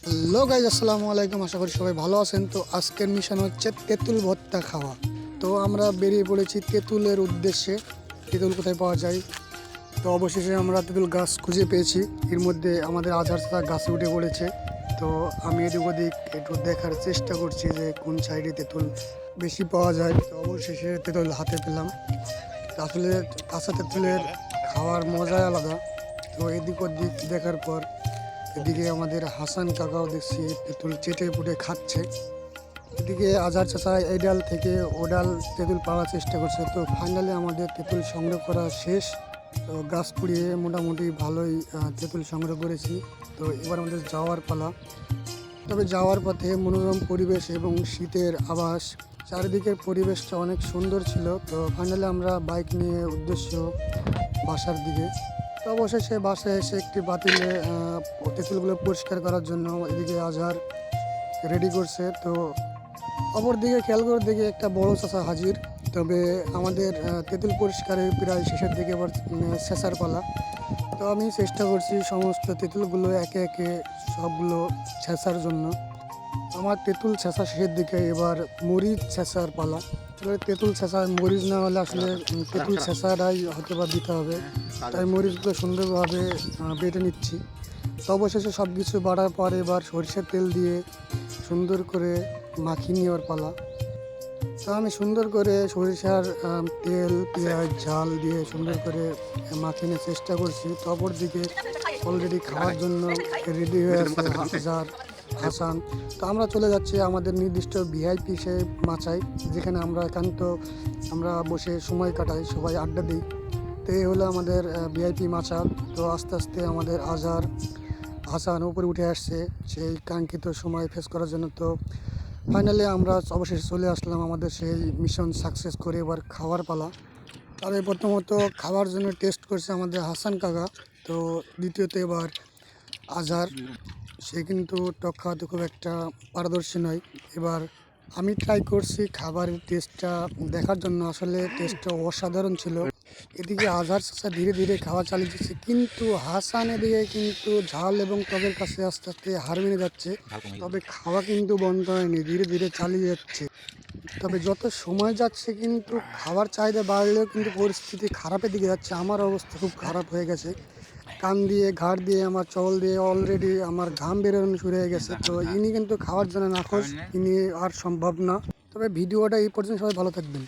Hello guys, আসসালামু আলাইকুম। আশা করি সবাই ভালো আছেন। তো আজকের মিশন হচ্ছে তেঁতুল ভর্তা খাওয়া। তো আমরা বেরিয়ে পড়েছি তেঁতুলের উদ্দেশ্যে। তেঁতুল কোথায় পাওয়া যায়, তো অবশেষে আমরা তেঁতুল গাছ খুঁজে পেয়েছি। এর মধ্যে আমাদের আধার গাছে উঠে পড়েছে। তো আমি এদিক ওদিক একটু দেখার চেষ্টা করছি যে কোন সাইডে তেঁতুল বেশি পাওয়া যায়। তো অবশেষে তেঁতুল হাতে পেলাম। তো আসলে কাঁচা তেঁতুলের খাওয়ার মজাই আলাদা। তো এদিক ওদিক দেখার পর এদিকে আমাদের হাসান কাকাও দেখছি তেঁতুল চেটে পুটে খাচ্ছে। এদিকে আজহার চাচা এই ডাল থেকে ও ডাল তেঁতুল পাওয়ার চেষ্টা করছে। তো ফাইনালি আমাদের তেঁতুল সংগ্রহ করা শেষ। তো গাছ পুড়িয়ে মোটামুটি ভালোই তেঁতুল সংগ্রহ করেছি। তো এবার আমাদের যাওয়ার পালা। তবে যাওয়ার পথে মনোরম পরিবেশ এবং শীতের আভাস, চারিদিকের পরিবেশটা অনেক সুন্দর ছিল। তো ফাইনালি আমরা বাইক নিয়ে উদ্দেশ্য বাসার দিকে। তো অবশেষে বাসায় এসে একটি বাতিলে তেঁতুলগুলো পরিষ্কার করার জন্য এদিকে আজহার রেডি করছে। তো অপর দিকে খেয়াল করে দেখে একটা বড় চাচা হাজির। তবে আমাদের তেঁতুল পরিষ্কারের প্রায় শেষের দিকে এবার শেষার পালা। তো আমি চেষ্টা করছি সমস্ত তেঁতুলগুলো একে একে সবগুলো ছেঁচার জন্য। আমার তেঁতুল ছেঁচা শেষের দিকে, এবার মরিচ ছেঁচার পালা। আসলে তেঁতুল ছেঁচা মরিচ না হলে আসলে তেঁতুল ছেঁচাটাই হয়তো বা দিতে হবে। তাই মরিচগুলো সুন্দরভাবে বেটে নিচ্ছি। তো অবশেষে সব কিছু বাড়ার পর এবার সরষের তেল দিয়ে সুন্দর করে মাখিয়ে নেওয়ার পালা। তো আমি সুন্দর করে সরিষার তেল পেঁয়াজ ঝাল দিয়ে সুন্দর করে মাখিয়ে নেওয়ার চেষ্টা করছি। তো অপর দিকে অলরেডি খাওয়ার জন্য রেডি হয়ে আছে হাজার হাসান। তো আমরা চলে যাচ্ছি আমাদের নির্দিষ্ট ভিআইপি সে মাচায়, যেখানে আমরা আমরা বসে সময় কাটাই, সবাই আড্ডা দিই। তো এই হলো আমাদের ভিআইপি মাচা। তো আস্তে আস্তে আমাদের আজহার হাসান উপরে উঠে আসছে সেই কাঙ্ক্ষিত সময় ফেস করার জন্য। তো ফাইনালি আমরা অবশেষে চলে আসলাম আমাদের সেই মিশন সাকসেস করে। এবার খাওয়ার পালা। তবে প্রথমত খাওয়ার জন্য টেস্ট করছে আমাদের হাসান কাকা। তো দ্বিতীয়ত এবার আজহার, সে কিন্তু টক খাওয়াতে খুব একটা পারদর্শী নয়। এবার আমি ট্রাই করছি খাবারের টেস্টটা দেখার জন্য। আসলে টেস্টটা অসাধারণ ছিল। এদিকে আজহার চাচা ধীরে ধীরে খাওয়া চালিয়ে যাচ্ছে, কিন্তু হাসান এদিকে কিন্তু ঝাল এবং টকের কাছে আস্তে আস্তে হার মেনে যাচ্ছে। তবে খাওয়া কিন্তু বন্ধ হয়নি, ধীরে ধীরে চালিয়ে যাচ্ছে। তবে যত সময় যাচ্ছে কিন্তু খাবার চাহিদা বাড়লেও কিন্তু পরিস্থিতি খারাপের দিকে যাচ্ছে। আমার অবস্থা খুব খারাপ হয়ে গেছে। কান দিয়ে ঘাড় দিয়ে আমার চল দিয়ে অলরেডি আমার ঘাম বেরোনো শুরু হয়ে গেছে। তো ইনি কিন্তু খাওয়ার জন্য নাখোশ, ইনি আর সম্ভব না। তবে ভিডিওটা এই পর্যন্ত, সবাই ভালো থাকবেন।